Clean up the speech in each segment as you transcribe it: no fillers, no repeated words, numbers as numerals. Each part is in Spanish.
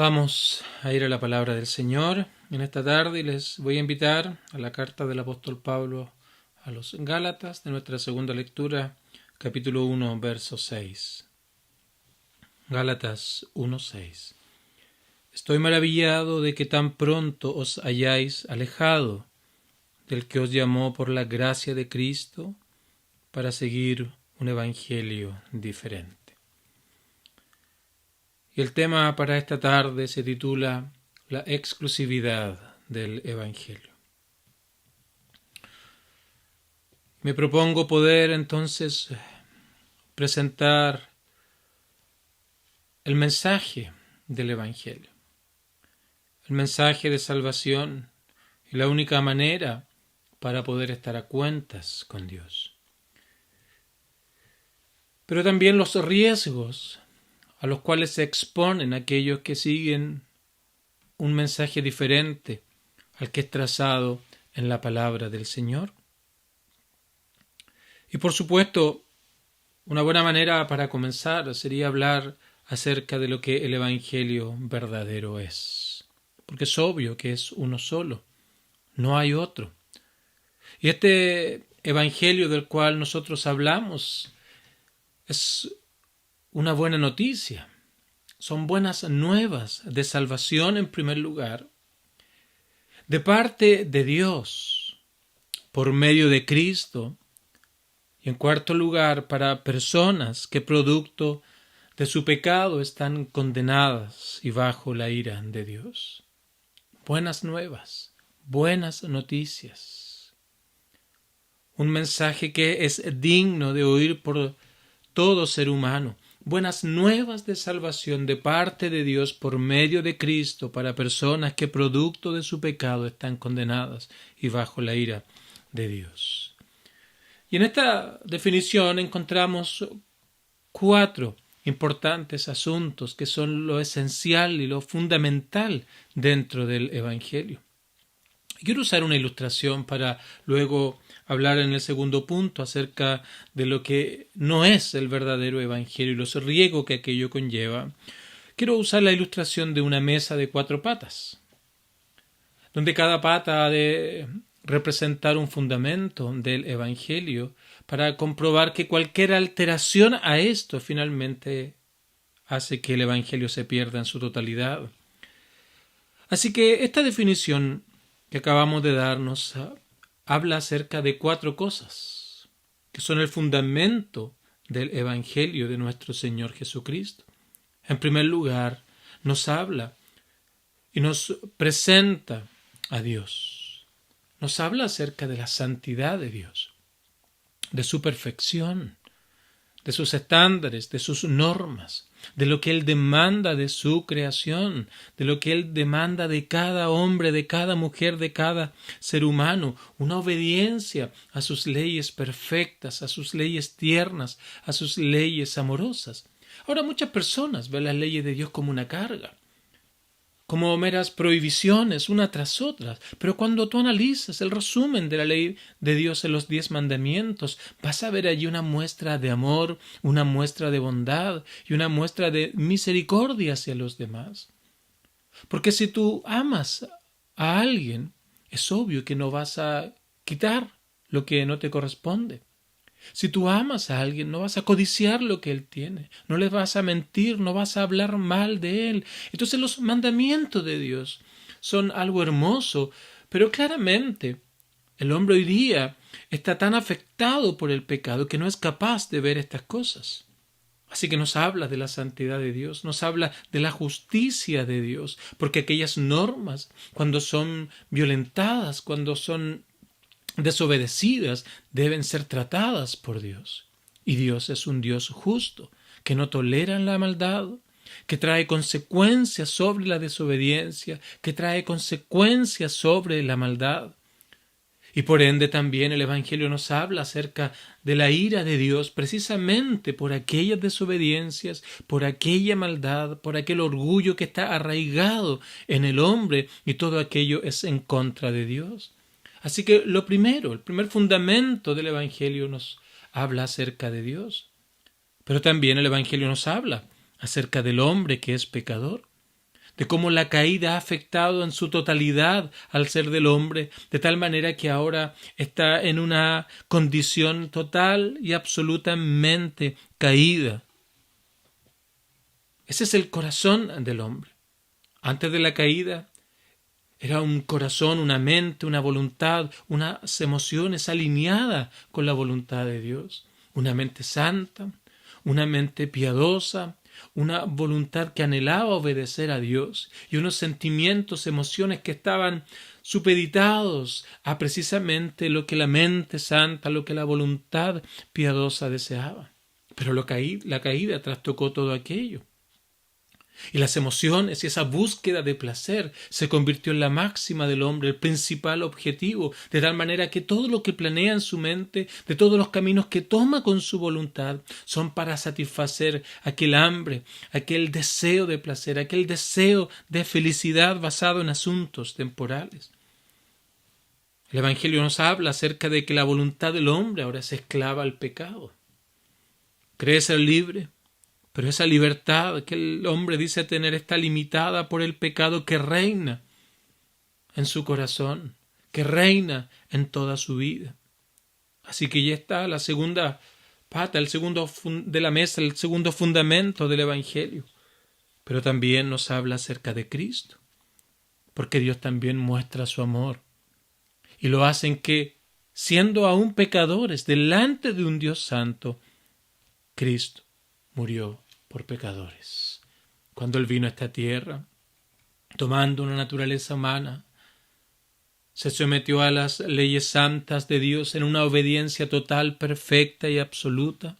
Vamos a ir a la palabra del Señor en esta tarde y les voy a invitar a la carta del apóstol Pablo a los Gálatas de nuestra segunda lectura, capítulo 1, verso 6. Gálatas 1:6. Estoy maravillado de que tan pronto os hayáis alejado del que os llamó por la gracia de Cristo para seguir un evangelio diferente. Y el tema para esta tarde se titula La exclusividad del Evangelio. Me propongo poder entonces presentar el mensaje del Evangelio, el mensaje de salvación y la única manera para poder estar a cuentas con Dios. Pero también los riesgos a los cuales se exponen aquellos que siguen un mensaje diferente al que es trazado en la palabra del Señor. Y por supuesto, una buena manera para comenzar sería hablar acerca de lo que el Evangelio verdadero es. Porque es obvio que es uno solo, no hay otro. Y este Evangelio del cual nosotros hablamos es una buena noticia. Son buenas nuevas de salvación en primer lugar, de parte de Dios, por medio de Cristo, y en cuarto lugar para personas que producto de su pecado están condenadas y bajo la ira de Dios. Buenas nuevas, buenas noticias. Un mensaje que es digno de oír por todo ser humano. Buenas nuevas de salvación de parte de Dios por medio de Cristo para personas que producto de su pecado están condenadas y bajo la ira de Dios. Y en esta definición encontramos 4 importantes asuntos que son lo esencial y lo fundamental dentro del Evangelio. Quiero usar una ilustración para luego hablar en el segundo punto acerca de lo que no es el verdadero evangelio y los riesgos que aquello conlleva. Quiero usar la ilustración de una mesa de 4 patas, donde cada pata ha de representar un fundamento del evangelio para comprobar que cualquier alteración a esto finalmente hace que el evangelio se pierda en su totalidad. Así que esta definición que acabamos de darnos habla acerca de 4 cosas que son el fundamento del Evangelio de nuestro Señor Jesucristo. En primer lugar, nos habla y nos presenta a Dios. Nos habla acerca de la santidad de Dios, de su perfección, de sus estándares, de sus normas, de lo que Él demanda de su creación, de lo que Él demanda de cada hombre, de cada mujer, de cada ser humano, una obediencia a sus leyes perfectas, a sus leyes tiernas, a sus leyes amorosas. Ahora muchas personas ven las leyes de Dios como una carga, como meras prohibiciones una tras otra, pero cuando tú analizas el resumen de la ley de Dios en los 10 mandamientos, vas a ver allí una muestra de amor, una muestra de bondad y una muestra de misericordia hacia los demás. Porque si tú amas a alguien, es obvio que no vas a quitar lo que no te corresponde. Si tú amas a alguien, no vas a codiciar lo que él tiene, no le vas a mentir, no vas a hablar mal de él. Entonces los mandamientos de Dios son algo hermoso, pero claramente el hombre hoy día está tan afectado por el pecado que no es capaz de ver estas cosas. Así que nos habla de la santidad de Dios, nos habla de la justicia de Dios, porque aquellas normas, cuando son violentadas, cuando son desobedecidas, deben ser tratadas por Dios. Y Dios es un Dios justo, que no tolera la maldad, que trae consecuencias sobre la desobediencia, que trae consecuencias sobre la maldad. Y por ende también el Evangelio nos habla acerca de la ira de Dios precisamente por aquellas desobediencias, por aquella maldad, por aquel orgullo que está arraigado en el hombre, y todo aquello es en contra de Dios. Así que el primer fundamento del Evangelio nos habla acerca de Dios. Pero también el Evangelio nos habla acerca del hombre que es pecador. de cómo la caída ha afectado en su totalidad al ser del hombre, de tal manera que ahora está en una condición total y absolutamente caída. Ese es el corazón del hombre. Antes de la caída era un corazón, una mente, una voluntad, unas emociones alineadas con la voluntad de Dios. Una mente santa, una mente piadosa, una voluntad que anhelaba obedecer a Dios y unos sentimientos, emociones que estaban supeditados a precisamente lo que la mente santa, lo que la voluntad piadosa deseaba. Pero la caída trastocó todo aquello. Y las emociones y esa búsqueda de placer se convirtió en la máxima del hombre, el principal objetivo, de tal manera que todo lo que planea en su mente, de todos los caminos que toma con su voluntad, son para satisfacer aquel hambre, aquel deseo de placer, aquel deseo de felicidad basado en asuntos temporales. El Evangelio nos habla acerca de que la voluntad del hombre ahora es esclava al pecado. Cree ser libre, pero esa libertad que el hombre dice tener está limitada por el pecado que reina en su corazón, que reina en toda su vida. Así que ya está la segunda pata, el segundo de la mesa, el segundo fundamento del Evangelio. Pero también nos habla acerca de Cristo, porque Dios también muestra su amor y lo hace en que, siendo aún pecadores delante de un Dios santo, Cristo murió por pecadores. Cuando Él vino a esta tierra, tomando una naturaleza humana, se sometió a las leyes santas de Dios en una obediencia total, perfecta y absoluta,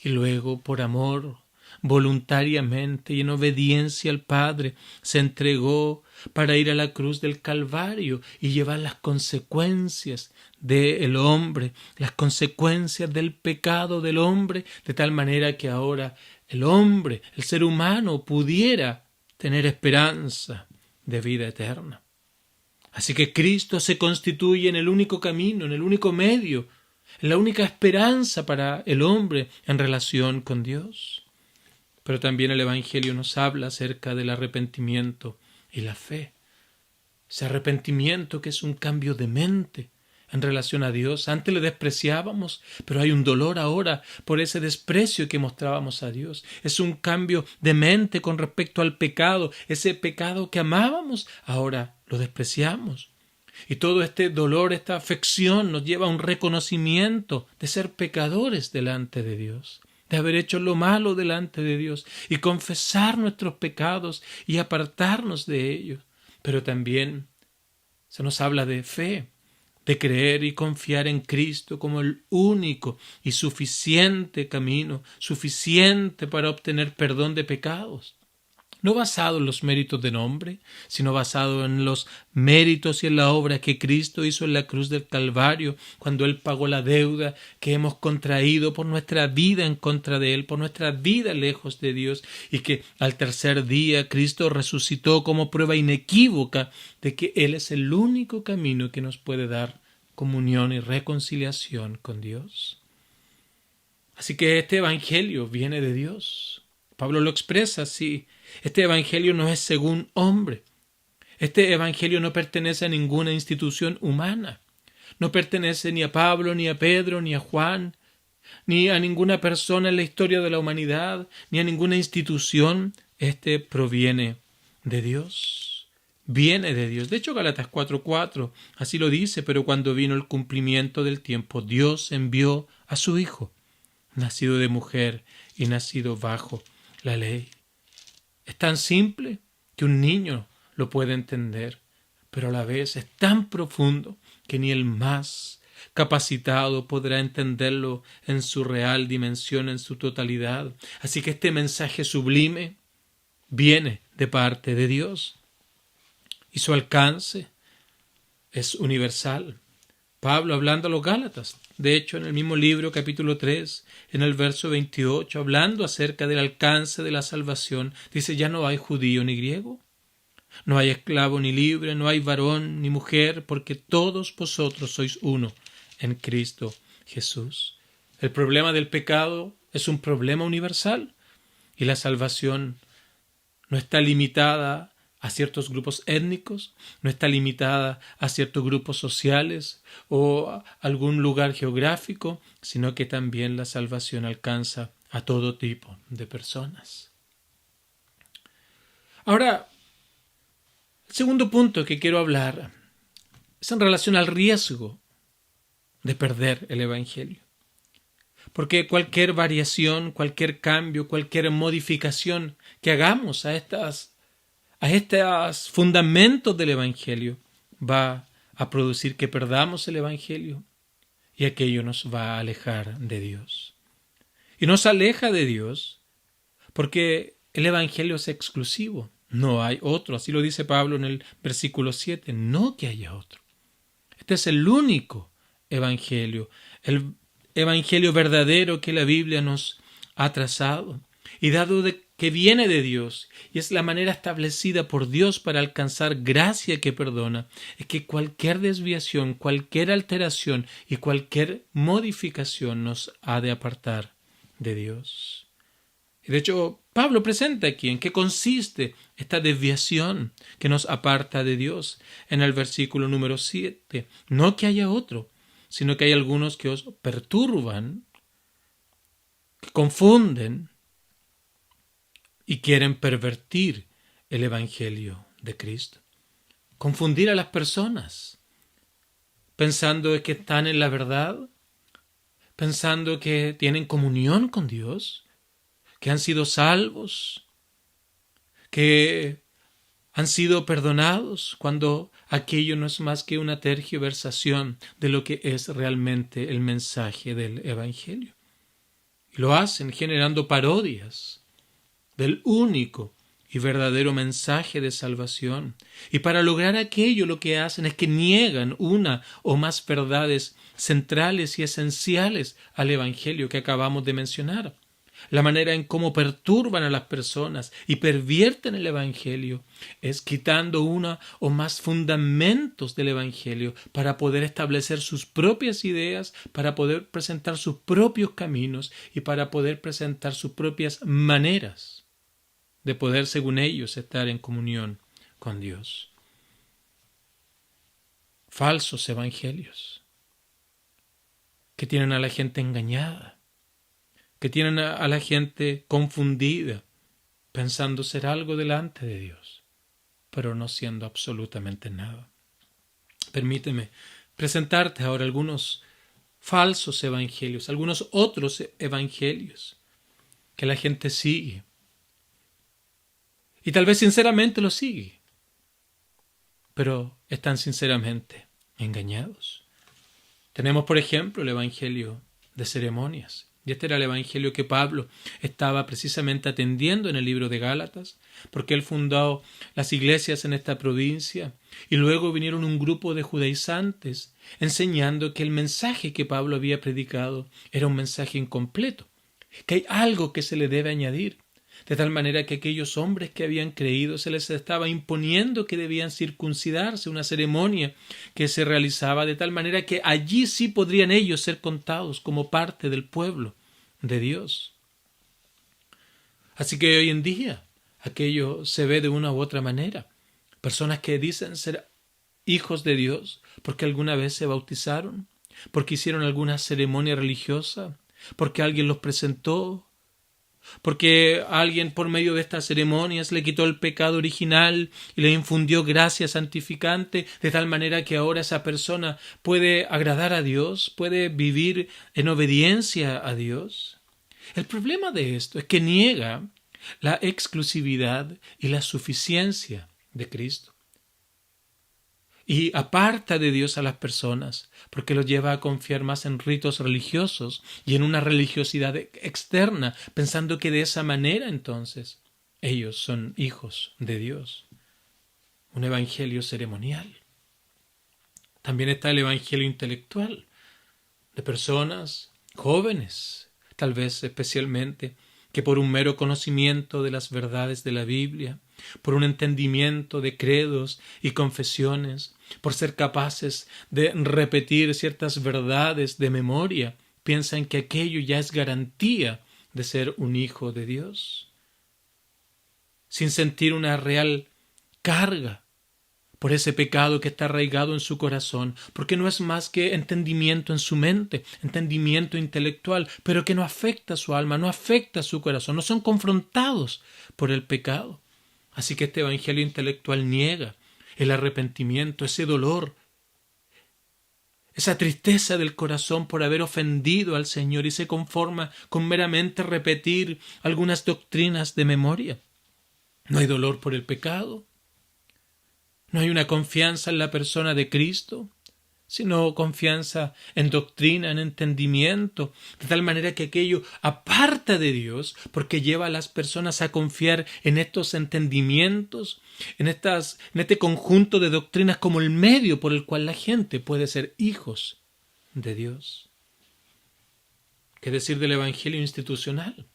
y luego, por amor, voluntariamente y en obediencia al Padre, se entregó para ir a la cruz del Calvario y llevar las consecuencias del hombre, las consecuencias del pecado del hombre, de tal manera que ahora el hombre, el ser humano, pudiera tener esperanza de vida eterna. Así que Cristo se constituye en el único camino, en el único medio, en la única esperanza para el hombre en relación con Dios. Pero también el Evangelio nos habla acerca del arrepentimiento y la fe. Ese arrepentimiento que es un cambio de mente en relación a Dios. Antes le despreciábamos, pero hay un dolor ahora por ese desprecio que mostrábamos a Dios. Es un cambio de mente con respecto al pecado. Ese pecado que amábamos, ahora lo despreciamos. Y todo este dolor, esta afección nos lleva a un reconocimiento de ser pecadores delante de Dios, de haber hecho lo malo delante de Dios y confesar nuestros pecados y apartarnos de ellos. Pero también se nos habla de fe, de creer y confiar en Cristo como el único y suficiente camino, suficiente para obtener perdón de pecados. No basado en los méritos del hombre, sino basado en los méritos y en la obra que Cristo hizo en la cruz del Calvario, cuando Él pagó la deuda que hemos contraído por nuestra vida en contra de Él, por nuestra vida lejos de Dios, y que al tercer día Cristo resucitó como prueba inequívoca de que Él es el único camino que nos puede dar comunión y reconciliación con Dios. Así que este evangelio viene de Dios. Pablo lo expresa así. Este evangelio no es según hombre. Este evangelio no pertenece a ninguna institución humana. No pertenece ni a Pablo, ni a Pedro, ni a Juan, ni a ninguna persona en la historia de la humanidad, ni a ninguna institución. Este proviene de Dios. Viene de Dios. De hecho, Gálatas 4:4 así lo dice, pero cuando vino el cumplimiento del tiempo, Dios envió a su Hijo, nacido de mujer y nacido bajo la ley. Es tan simple que un niño lo puede entender, pero a la vez es tan profundo que ni el más capacitado podrá entenderlo en su real dimensión, en su totalidad. Así que este mensaje sublime viene de parte de Dios y su alcance es universal. Pablo hablando a los Gálatas, de hecho en el mismo libro capítulo 3, en el verso 28, hablando acerca del alcance de la salvación, dice: ya no hay judío ni griego, no hay esclavo ni libre, no hay varón ni mujer, porque todos vosotros sois uno en Cristo Jesús. El problema del pecado es un problema universal y la salvación no está limitada a ciertos grupos étnicos, no está limitada a ciertos grupos sociales o a algún lugar geográfico, sino que también la salvación alcanza a todo tipo de personas. Ahora, el segundo punto que quiero hablar es en relación al riesgo de perder el Evangelio. Porque cualquier variación, cualquier cambio, cualquier modificación que hagamos a estos fundamentos del Evangelio va a producir que perdamos el Evangelio y aquello nos va a alejar de Dios. Y nos aleja de Dios porque el Evangelio es exclusivo. No hay otro. Así lo dice Pablo en el versículo 7. No que haya otro. Este es el único Evangelio. El Evangelio verdadero que la Biblia nos ha trazado. Y dado que viene de Dios y es la manera establecida por Dios para alcanzar gracia que perdona, es que cualquier desviación, cualquier alteración y cualquier modificación nos ha de apartar de Dios. Y de hecho, Pablo presenta aquí en qué consiste esta desviación que nos aparta de Dios en el versículo número 7. No que haya otro, sino que hay algunos que os perturban, que confunden y quieren pervertir el Evangelio de Cristo. Confundir a las personas, pensando que están en la verdad, pensando que tienen comunión con Dios, que han sido salvos, que han sido perdonados, cuando aquello no es más que una tergiversación de lo que es realmente el mensaje del Evangelio. Y lo hacen generando parodias del único y verdadero mensaje de salvación. Y para lograr aquello lo que hacen es que niegan una o más verdades centrales y esenciales al Evangelio que acabamos de mencionar. La manera en cómo perturban a las personas y pervierten el Evangelio es quitando una o más fundamentos del Evangelio para poder establecer sus propias ideas, para poder presentar sus propios caminos y para poder presentar sus propias maneras de poder, según ellos, estar en comunión con Dios. Falsos evangelios que tienen a la gente engañada, que tienen a la gente confundida, pensando ser algo delante de Dios, pero no siendo absolutamente nada. Permíteme presentarte ahora algunos falsos evangelios, algunos otros evangelios que la gente sigue. Y tal vez sinceramente lo sigue, pero están sinceramente engañados. Tenemos, por ejemplo, el evangelio de ceremonias. Y este era el evangelio que Pablo estaba precisamente atendiendo en el libro de Gálatas, porque él fundó las iglesias en esta provincia y luego vinieron un grupo de judaizantes enseñando que el mensaje que Pablo había predicado era un mensaje incompleto, que hay algo que se le debe añadir, de tal manera que aquellos hombres que habían creído se les estaba imponiendo que debían circuncidarse, una ceremonia que se realizaba de tal manera que allí sí podrían ellos ser contados como parte del pueblo de Dios. Así que hoy en día aquello se ve de una u otra manera. Personas que dicen ser hijos de Dios porque alguna vez se bautizaron, porque hicieron alguna ceremonia religiosa, porque alguien los presentó, porque alguien por medio de estas ceremonias le quitó el pecado original y le infundió gracia santificante, de tal manera que ahora esa persona puede agradar a Dios, puede vivir en obediencia a Dios. El problema de esto es que niega la exclusividad y la suficiencia de Cristo. Y aparta de Dios a las personas, porque los lleva a confiar más en ritos religiosos y en una religiosidad externa, pensando que de esa manera entonces ellos son hijos de Dios. Un evangelio ceremonial. También está el evangelio intelectual, de personas jóvenes, tal vez especialmente, que por un mero conocimiento de las verdades de la Biblia, por un entendimiento de credos y confesiones, por ser capaces de repetir ciertas verdades de memoria, piensan que aquello ya es garantía de ser un hijo de Dios, sin sentir una real carga por ese pecado que está arraigado en su corazón, porque no es más que entendimiento en su mente, entendimiento intelectual, pero que no afecta a su alma, no afecta a su corazón, no son confrontados por el pecado. Así que este evangelio intelectual niega el arrepentimiento, ese dolor, esa tristeza del corazón por haber ofendido al Señor, y se conforma con meramente repetir algunas doctrinas de memoria. No hay dolor por el pecado, no hay una confianza en la persona de Cristo, sino confianza en doctrina, en entendimiento, de tal manera que aquello aparta de Dios, porque lleva a las personas a confiar en estos entendimientos, en este conjunto de doctrinas como el medio por el cual la gente puede ser hijos de Dios. ¿Qué decir del evangelio institucional?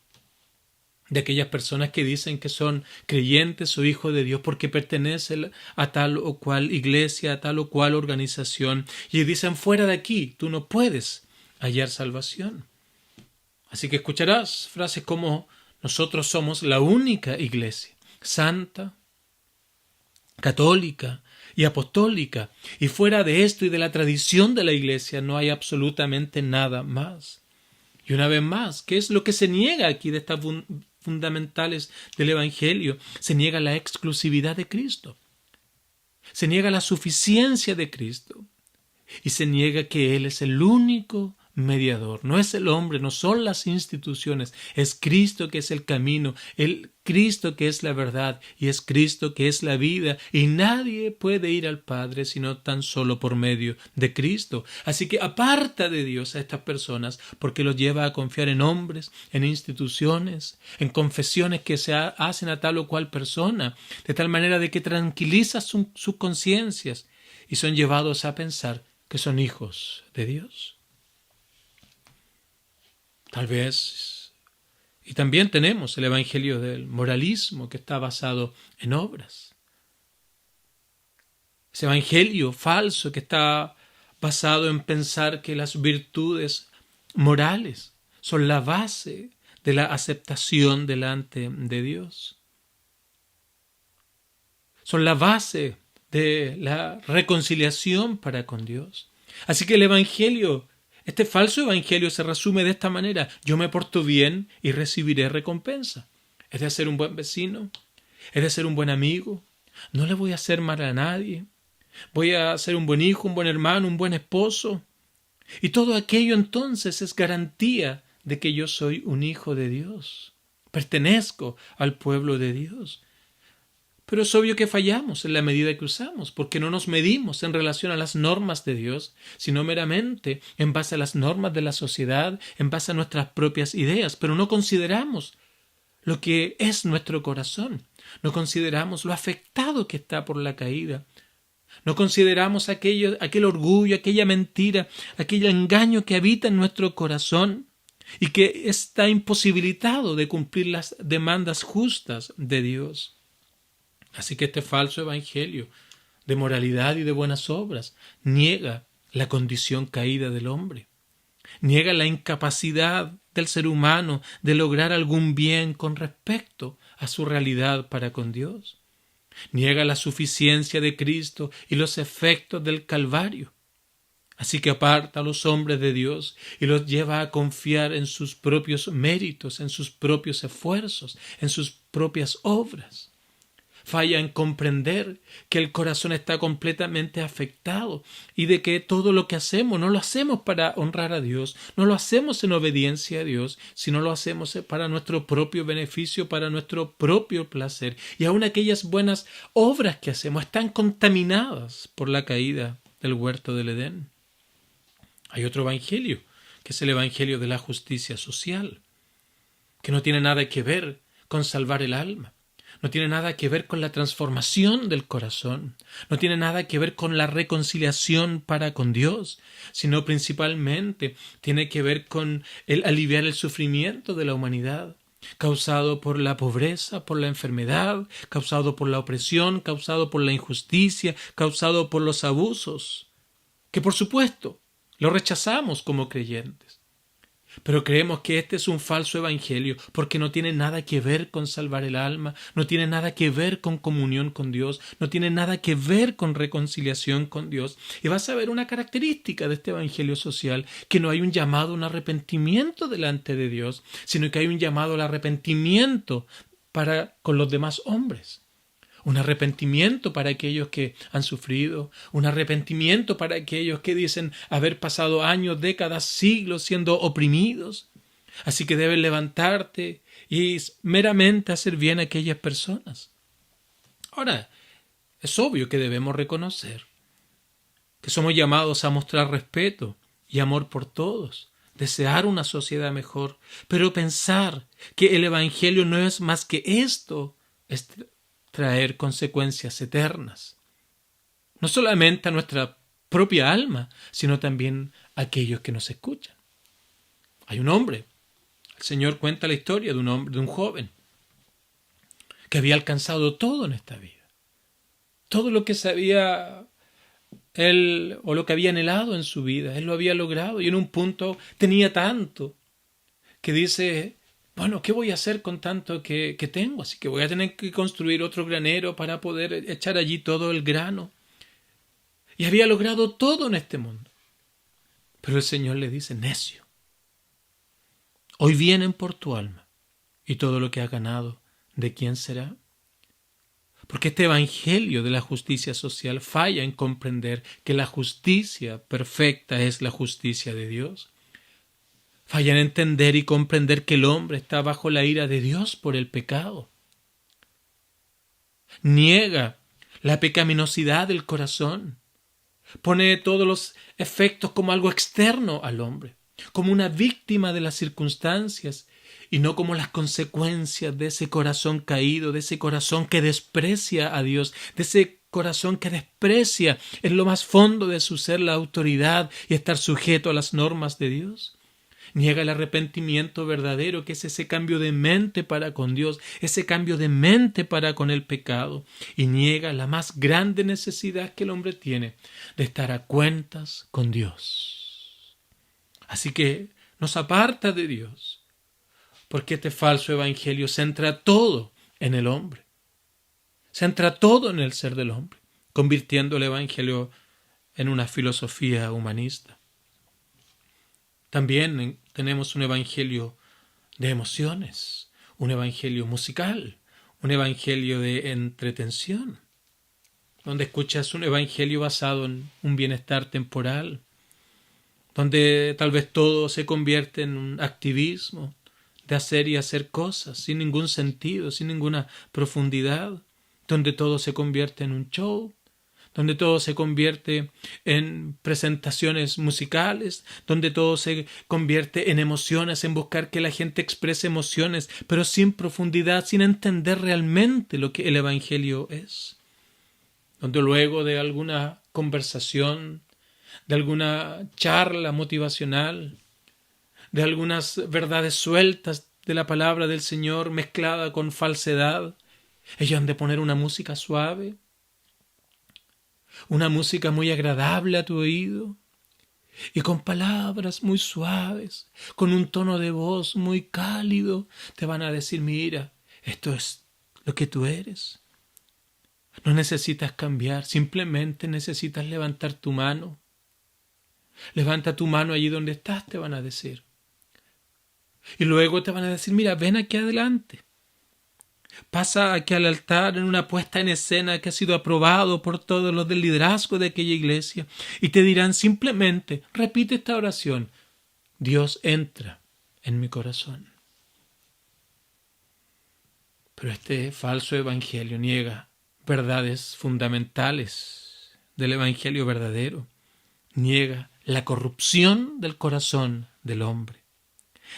De aquellas personas que dicen que son creyentes o hijos de Dios porque pertenecen a tal o cual iglesia, a tal o cual organización, y dicen: fuera de aquí, tú no puedes hallar salvación. Así que escucharás frases como: nosotros somos la única iglesia, santa, católica y apostólica, y fuera de esto y de la tradición de la iglesia no hay absolutamente nada más. Y una vez más, ¿qué es lo que se niega aquí de estas fundamentales del Evangelio? Se niega la exclusividad de Cristo, se niega la suficiencia de Cristo, y se niega que Él es el único mediador. No es el hombre, no son las instituciones, es Cristo que es el camino, el Cristo que es la verdad, y es Cristo que es la vida, y nadie puede ir al Padre sino tan solo por medio de Cristo. Así que aparta de Dios a estas personas, porque los lleva a confiar en hombres, en instituciones, en confesiones que se hacen a tal o cual persona, de tal manera de que tranquiliza sus conciencias, y son llevados a pensar que son hijos de Dios. Tal vez, y también tenemos el evangelio del moralismo, que está basado en obras. Ese evangelio falso que está basado en pensar que las virtudes morales son la base de la aceptación delante de Dios. Son la base de la reconciliación para con Dios. Así que el evangelio, este falso evangelio, se resume de esta manera: yo me porto bien y recibiré recompensa. Es de ser un buen vecino, es de ser un buen amigo, no le voy a hacer mal a nadie, voy a ser un buen hijo, un buen hermano, un buen esposo. Y todo aquello entonces es garantía de que yo soy un hijo de Dios, pertenezco al pueblo de Dios. Pero es obvio que fallamos en la medida que usamos, porque no nos medimos en relación a las normas de Dios, sino meramente en base a las normas de la sociedad, en base a nuestras propias ideas, pero no consideramos lo que es nuestro corazón, no consideramos lo afectado que está por la caída, no consideramos aquel orgullo, aquella mentira, aquel engaño que habita en nuestro corazón y que está imposibilitado de cumplir las demandas justas de Dios. Así que este falso evangelio de moralidad y de buenas obras niega la condición caída del hombre, niega la incapacidad del ser humano de lograr algún bien con respecto a su realidad para con Dios, niega la suficiencia de Cristo y los efectos del Calvario. Así que aparta a los hombres de Dios y los lleva a confiar en sus propios méritos, en sus propios esfuerzos, en sus propias obras. Falla en comprender que el corazón está completamente afectado y de que todo lo que hacemos no lo hacemos para honrar a Dios, no lo hacemos en obediencia a Dios, sino lo hacemos para nuestro propio beneficio, para nuestro propio placer. Y aun aquellas buenas obras que hacemos están contaminadas por la caída del huerto del Edén. Hay otro evangelio, que es el evangelio de la justicia social, que no tiene nada que ver con salvar el alma. No tiene nada que ver con la transformación del corazón, no tiene nada que ver con la reconciliación para con Dios, sino principalmente tiene que ver con el aliviar el sufrimiento de la humanidad, causado por la pobreza, por la enfermedad, causado por la opresión, causado por la injusticia, causado por los abusos, que por supuesto lo rechazamos como creyentes. Pero creemos que este es un falso evangelio porque no tiene nada que ver con salvar el alma, no tiene nada que ver con comunión con Dios, no tiene nada que ver con reconciliación con Dios. Y vas a ver una característica de este evangelio social, que no hay un llamado a un arrepentimiento delante de Dios, sino que hay un llamado al arrepentimiento con los demás hombres. Un arrepentimiento para aquellos que han sufrido, un arrepentimiento para aquellos que dicen haber pasado años, décadas, siglos siendo oprimidos. Así que debes levantarte y meramente hacer bien a aquellas personas. Ahora, es obvio que debemos reconocer que somos llamados a mostrar respeto y amor por todos, desear una sociedad mejor, pero pensar que el evangelio no es más que esto, es traer consecuencias eternas, no solamente a nuestra propia alma, sino también a aquellos que nos escuchan. Hay un hombre, el Señor cuenta la historia de un joven, que había alcanzado todo en esta vida, todo lo que sabía él o lo que había anhelado en su vida, él lo había logrado, y en un punto tenía tanto que dice: bueno, ¿qué voy a hacer con tanto que tengo? Así que voy a tener que construir otro granero para poder echar allí todo el grano. Y había logrado todo en este mundo. Pero el Señor le dice: necio, hoy vienen por tu alma, y todo lo que has ganado, ¿de quién será? Porque este evangelio de la justicia social falla en comprender que la justicia perfecta es la justicia de Dios. Falla en entender y comprender que el hombre está bajo la ira de Dios por el pecado. Niega la pecaminosidad del corazón. Pone todos los efectos como algo externo al hombre, como una víctima de las circunstancias y no como las consecuencias de ese corazón caído, de ese corazón que desprecia a Dios, de ese corazón que desprecia en lo más fondo de su ser la autoridad y estar sujeto a las normas de Dios. Niega el arrepentimiento verdadero, que es ese cambio de mente para con Dios, ese cambio de mente para con el pecado, y niega la más grande necesidad que el hombre tiene de estar a cuentas con Dios. Así que nos aparta de Dios, porque este falso evangelio centra todo en el hombre, centra todo en el ser del hombre, convirtiendo el evangelio en una filosofía humanista. También tenemos un evangelio de emociones, un evangelio musical, un evangelio de entretención, donde escuchas un evangelio basado en un bienestar temporal, donde tal vez todo se convierte en un activismo de hacer y hacer cosas sin ningún sentido, sin ninguna profundidad, donde todo se convierte en un show, donde todo se convierte en presentaciones musicales, donde todo se convierte en emociones, en buscar que la gente exprese emociones, pero sin profundidad, sin entender realmente lo que el evangelio es. Donde luego de alguna conversación, de alguna charla motivacional, de algunas verdades sueltas de la palabra del Señor mezclada con falsedad, ellos han de poner una música suave, una música muy agradable a tu oído, y con palabras muy suaves, con un tono de voz muy cálido, te van a decir: mira, esto es lo que tú eres. No necesitas cambiar, simplemente necesitas levantar tu mano. Levanta tu mano allí donde estás, te van a decir. Y luego te van a decir: mira, ven aquí adelante. Pasa aquí al altar en una puesta en escena que ha sido aprobado por todos los del liderazgo de aquella iglesia, y te dirán simplemente: repite esta oración: Dios entra en mi corazón. Pero este falso evangelio niega verdades fundamentales del evangelio verdadero, niega la corrupción del corazón del hombre.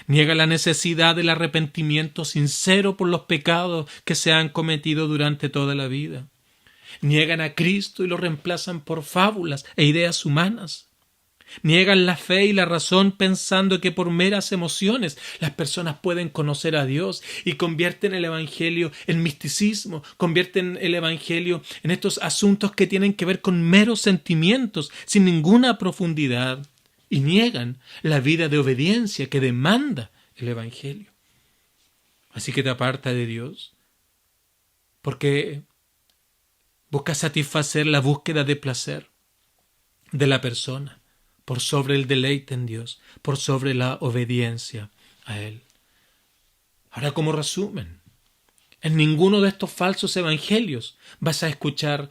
Niega la necesidad del arrepentimiento sincero por los pecados que se han cometido durante toda la vida. Niegan a Cristo y lo reemplazan por fábulas e ideas humanas. Niegan la fe y la razón pensando que por meras emociones las personas pueden conocer a Dios, y convierten el evangelio en misticismo, convierten el evangelio en estos asuntos que tienen que ver con meros sentimientos sin ninguna profundidad. y niegan la vida de obediencia que demanda el Evangelio. Así que te aparta de Dios porque busca satisfacer la búsqueda de placer de la persona por sobre el deleite en Dios, por sobre la obediencia a Él. Ahora, como resumen, en ninguno de estos falsos evangelios vas a escuchar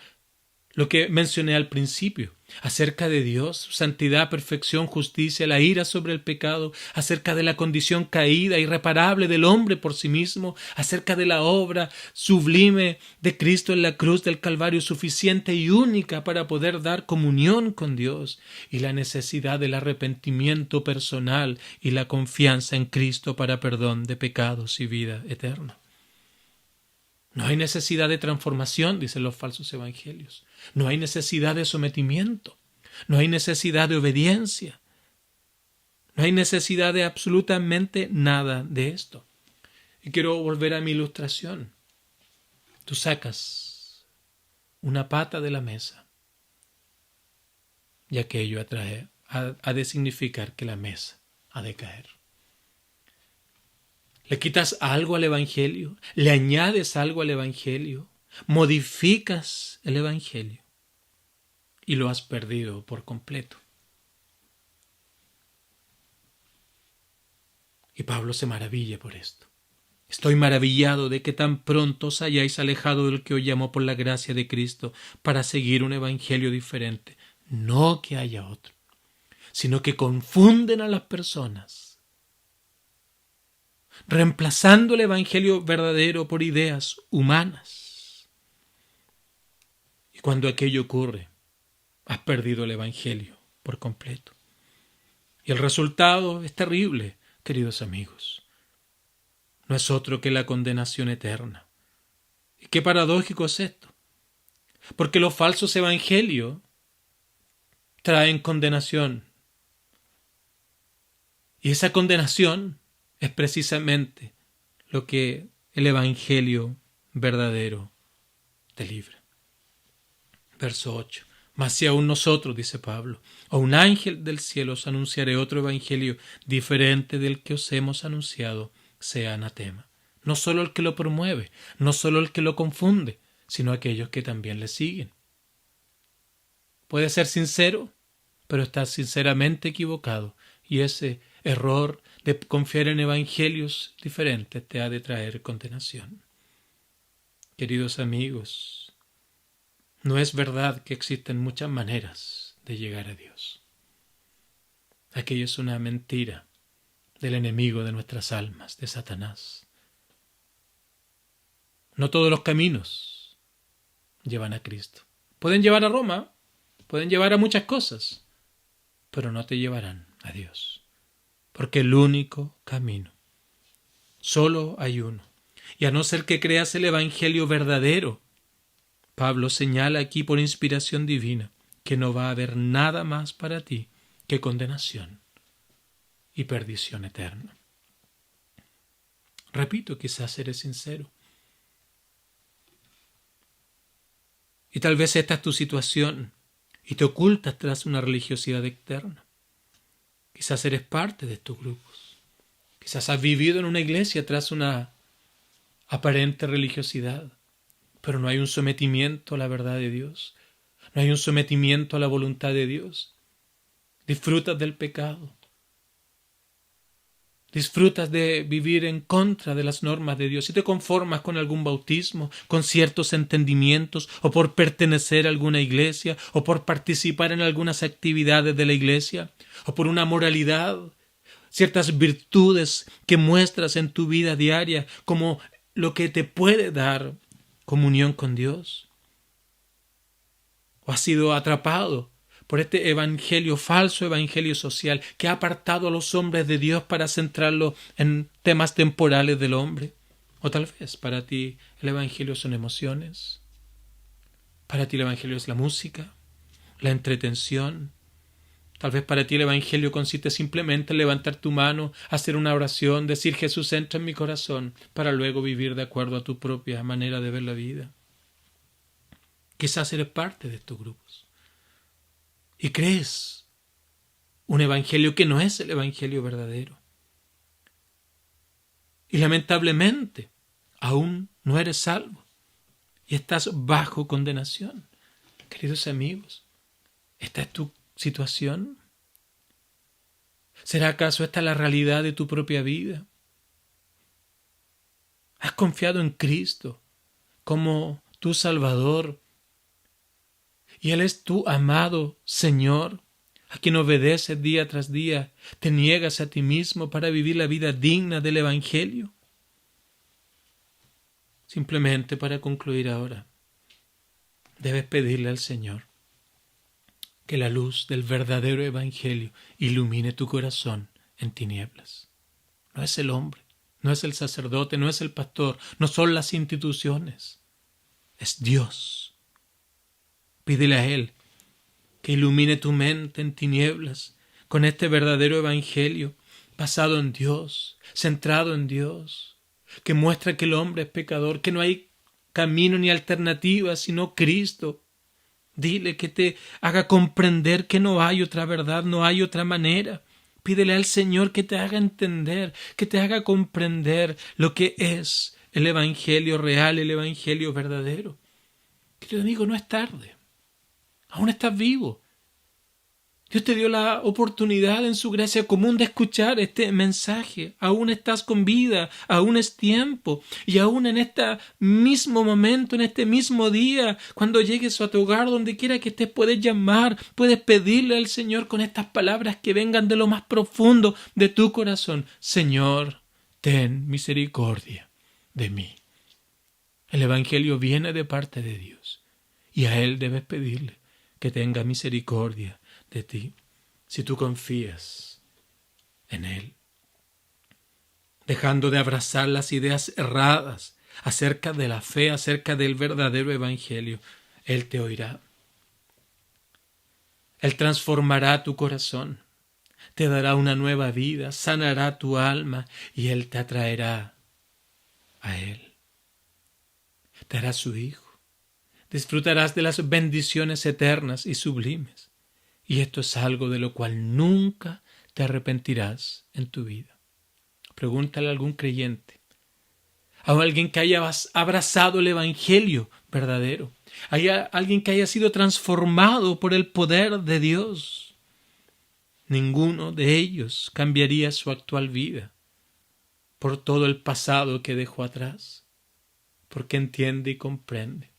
lo que mencioné al principio, acerca de Dios, su santidad, perfección, justicia, la ira sobre el pecado, acerca de la condición caída, irreparable del hombre por sí mismo, acerca de la obra sublime de Cristo en la cruz del Calvario, suficiente y única para poder dar comunión con Dios, y la necesidad del arrepentimiento personal y la confianza en Cristo para perdón de pecados y vida eterna. No hay necesidad de transformación, dicen los falsos evangelios. No hay necesidad de sometimiento. No hay necesidad de obediencia. No hay necesidad de absolutamente nada de esto. Y quiero volver a mi ilustración. Tú sacas una pata de la mesa y aquello ha de significar que la mesa ha de caer. Le quitas algo al Evangelio, le añades algo al Evangelio, modificas el Evangelio y lo has perdido por completo. Y Pablo se maravilla por esto. Estoy maravillado de que tan pronto os hayáis alejado del que os llamó por la gracia de Cristo para seguir un Evangelio diferente. No que haya otro, sino que confunden a las personas, reemplazando el Evangelio verdadero por ideas humanas. Y cuando aquello ocurre, has perdido el Evangelio por completo. Y el resultado es terrible, queridos amigos. No es otro que la condenación eterna. Y qué paradójico es esto. Porque los falsos evangelios traen condenación. Y esa condenación es precisamente lo que el Evangelio verdadero te libra. Verso 8. Mas si aún nosotros, dice Pablo, o un ángel del cielo os anunciaré otro Evangelio diferente del que os hemos anunciado, sea anatema. No solo el que lo promueve, no solo el que lo confunde, sino aquellos que también le siguen. Puede ser sincero, pero estás sinceramente equivocado, y ese error de confiar en evangelios diferentes te ha de traer condenación. Queridos amigos, no es verdad que existen muchas maneras de llegar a Dios. Aquello es una mentira del enemigo de nuestras almas, de Satanás. No todos los caminos llevan a Cristo. Pueden llevar a Roma, pueden llevar a muchas cosas, pero no te llevarán a Dios. Porque el único camino, solo hay uno. Y a no ser que creas el Evangelio verdadero, Pablo señala aquí por inspiración divina que no va a haber nada más para ti que condenación y perdición eterna. Repito, quizás eres sincero. Y tal vez esta es tu situación y te ocultas tras una religiosidad externa. Quizás eres parte de estos grupos. Quizás has vivido en una iglesia tras una aparente religiosidad, pero no hay un sometimiento a la verdad de Dios. No hay un sometimiento a la voluntad de Dios. Disfrutas del pecado. Disfrutas de vivir en contra de las normas de Dios y te conformas con algún bautismo, con ciertos entendimientos, o por pertenecer a alguna iglesia, o por participar en algunas actividades de la iglesia, o por una moralidad, ciertas virtudes que muestras en tu vida diaria como lo que te puede dar comunión con Dios. O has sido atrapado por este evangelio, falso evangelio social, que ha apartado a los hombres de Dios para centrarlo en temas temporales del hombre. O tal vez para ti el evangelio son emociones. Para ti el evangelio es la música, la entretención. Tal vez para ti el evangelio consiste simplemente en levantar tu mano, hacer una oración, decir Jesús entra en mi corazón, para luego vivir de acuerdo a tu propia manera de ver la vida. Quizás eres parte de estos grupos. Y crees un evangelio que no es el evangelio verdadero. Y lamentablemente, aún no eres salvo y estás bajo condenación. Queridos amigos, ¿esta es tu situación? ¿Será acaso esta la realidad de tu propia vida? ¿Has confiado en Cristo como tu Salvador? Y Él es tu amado Señor, a quien obedeces día tras día, te niegas a ti mismo para vivir la vida digna del Evangelio. Simplemente para concluir ahora, debes pedirle al Señor que la luz del verdadero Evangelio ilumine tu corazón en tinieblas. No es el hombre, no es el sacerdote, no es el pastor, no son las instituciones, es Dios. Pídele a Él que ilumine tu mente en tinieblas con este verdadero Evangelio basado en Dios, centrado en Dios, que muestra que el hombre es pecador, que no hay camino ni alternativa sino Cristo. Dile que te haga comprender que no hay otra verdad, no hay otra manera. Pídele al Señor que te haga entender, que te haga comprender lo que es el Evangelio real, el Evangelio verdadero. Querido amigo, no es tarde. Aún estás vivo. Dios te dio la oportunidad en su gracia común de escuchar este mensaje. Aún estás con vida, aún es tiempo. Y aún en este mismo momento, en este mismo día, cuando llegues a tu hogar, donde quiera que estés, puedes llamar, puedes pedirle al Señor con estas palabras que vengan de lo más profundo de tu corazón. Señor, ten misericordia de mí. El Evangelio viene de parte de Dios y a Él debes pedirle que tenga misericordia de ti, si tú confías en Él, dejando de abrazar las ideas erradas acerca de la fe, acerca del verdadero Evangelio. Él te oirá. Él transformará tu corazón, te dará una nueva vida, sanará tu alma y Él te atraerá a Él. Te hará su hijo. Disfrutarás de las bendiciones eternas y sublimes. Y esto es algo de lo cual nunca te arrepentirás en tu vida. Pregúntale a algún creyente, a alguien que haya abrazado el Evangelio verdadero, a alguien que haya sido transformado por el poder de Dios. Ninguno de ellos cambiaría su actual vida por todo el pasado que dejó atrás, porque entiende y comprende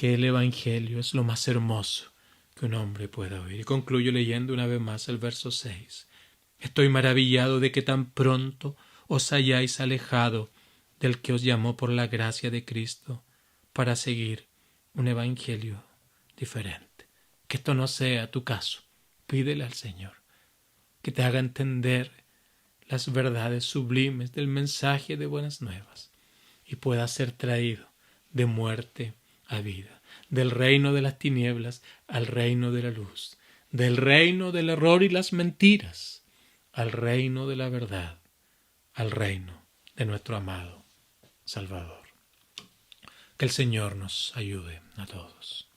que el Evangelio es lo más hermoso que un hombre pueda oír. Y concluyo leyendo una vez más el verso 6. Estoy maravillado de que tan pronto os hayáis alejado del que os llamó por la gracia de Cristo para seguir un Evangelio diferente. Que esto no sea tu caso. Pídele al Señor que te haga entender las verdades sublimes del mensaje de buenas nuevas y pueda ser traído de muerte a vida, del reino de las tinieblas al reino de la luz, del reino del error y las mentiras al reino de la verdad, al reino de nuestro amado Salvador. Que el Señor nos ayude a todos.